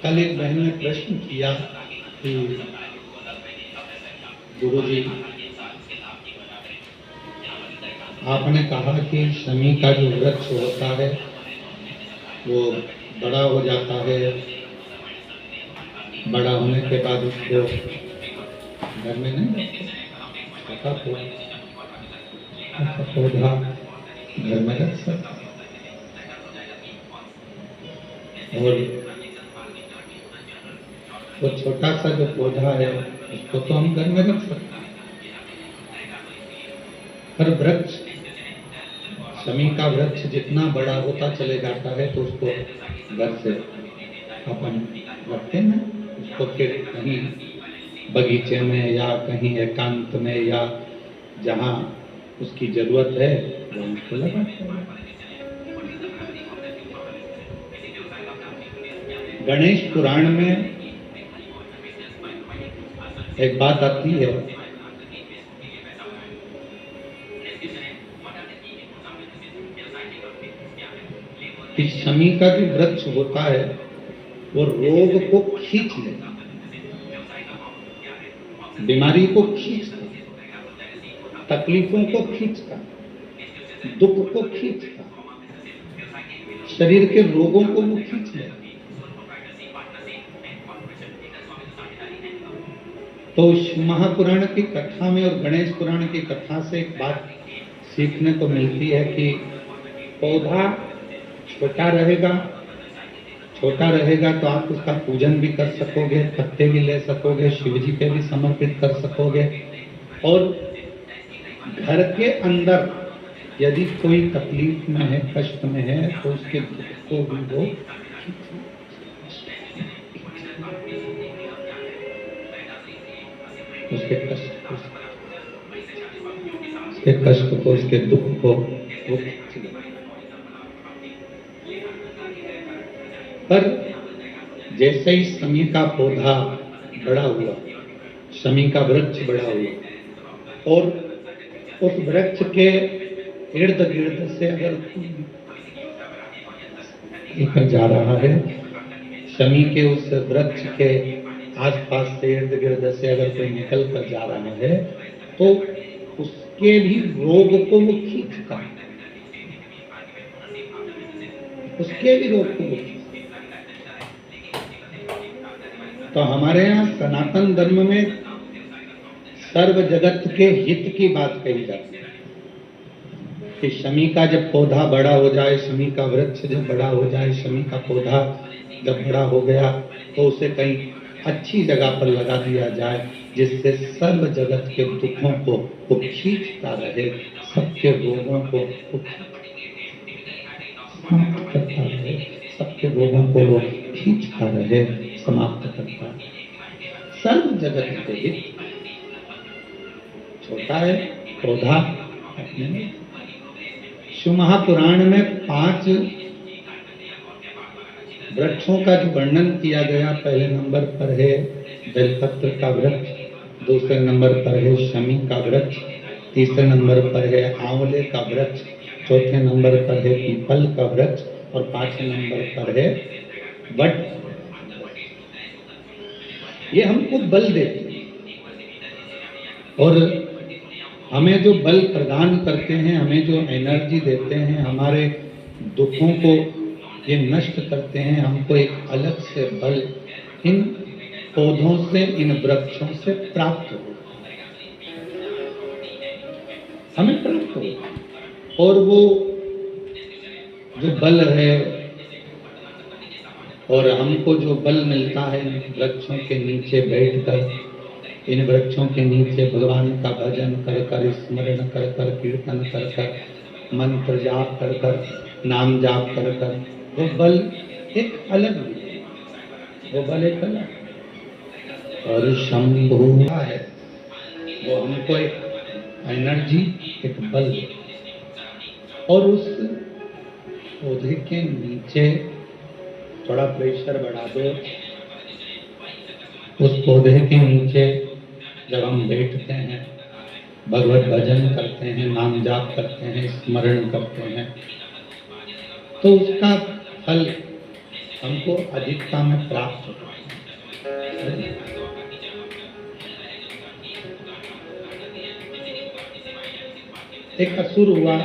कल एक बहन ने प्रश्न किया कि गुरुजी, आपने कहा कि शमी का जो वृक्ष होता है वो बड़ा हो जाता है, बड़ा होने के बाद उसको घर में नहीं रखता, पौधा घर में रख सकता, और वो छोटा सा जो पौधा है उसको तो हम घर में रख सकते हैं। पर वृक्ष, शमी का वृक्ष जितना बड़ा होता चले जाता है तो उसको घर से अपन रखते हैं, उसको फिर कहीं बगीचे में या कहीं एकांत में या जहाँ उसकी जरूरत है वो उसको लगाते हैं। गणेश पुराण में एक बात आती है कि शमी का जो वृक्ष होता है वो रोग को खींच लेता, बीमारी को खींचता, तकलीफों को खींचता, दुख को खींचता, शरीर के रोगों को वो खींच लेता। तो महापुराण की कथा में और गणेश पुराण की कथा से एक बात सीखने को मिलती है कि पौधा छोटा रहेगा तो आप उसका पूजन भी कर सकोगे, पत्ते भी ले सकोगे, शिव जी पे भी समर्पित कर सकोगे, और घर के अंदर यदि कोई तकलीफ में है, कष्ट में है, तो उसके दुख को भी वो उसके कष्ट को, उसके दुख को वो खींच लेता। पर जैसे ही शमी का पौधा बड़ा हुआ, शमी का वृक्ष बड़ा हुआ, और उस वृक्ष के इर्द गिर्द से अगर निकल जा रहा है, शमी के उस वृक्ष के आसपास से इर्द गिर्द से अगर कोई निकल कर जा रहा है तो उसके भी रोग को वो खींचता, उसके भी रोग को वो खींचता। तो हमारे यहाँ सनातन धर्म में सर्व जगत के हित की बात कही जाती है कि शमी का जब पौधा बड़ा हो जाए, शमी का वृक्ष जब बड़ा हो जाए, शमी का पौधा जब बड़ा हो गया तो उसे कहीं अच्छी जगह पर लगा दिया जाए जिससे सर्व जगत के दुखों को वो खींचता रहे, सबके रोगों को समाप्त करता रहे, सबके रोगों को वो खींचता रहे, समाप्त करता रहे। सर्व जगत के हित। छोटा है पौधा अपने में। शिव महापुराण में 5 वृक्षों का जो वर्णन किया गया, पहले नंबर पर है बेलपत्र का वृक्ष, दूसरे नंबर पर है शमी का वृक्ष, तीसरे नंबर पर है आंवले का वृक्ष, चौथे नंबर पर है पीपल का वृक्ष और 5वें नंबर पर है वट। ये हमको बल देते हैं और हमें जो बल प्रदान करते हैं, हमें जो एनर्जी देते हैं, हमारे दुखों को ये नष्ट करते हैं, हमको एक अलग से बल इन पौधों से, इन वृक्षों से प्राप्त हो, हमें प्राप्त हो। और वो जो बल है और हमको जो बल मिलता है वृक्षों के नीचे बैठकर, इन वृक्षों के नीचे भगवान का भजन कर कर, स्मरण कर कर, कीर्तन कर कर, मंत्र जाप कर कर, नाम जाप कर कर, वो बल एक अलग है, वो बल एक अलग। और शंभु है वो हमको एक एनर्जी, एक बल। और उस पौधे के नीचे थोड़ा प्रेशर बढ़ा दो, उस पौधे के नीचे जब हम बैठते हैं, भगवत भजन करते हैं, नाम जाप करते हैं, स्मरण करते हैं, तो उसका फल हमको अधिकता में प्राप्त होता है। एक असुर हुआ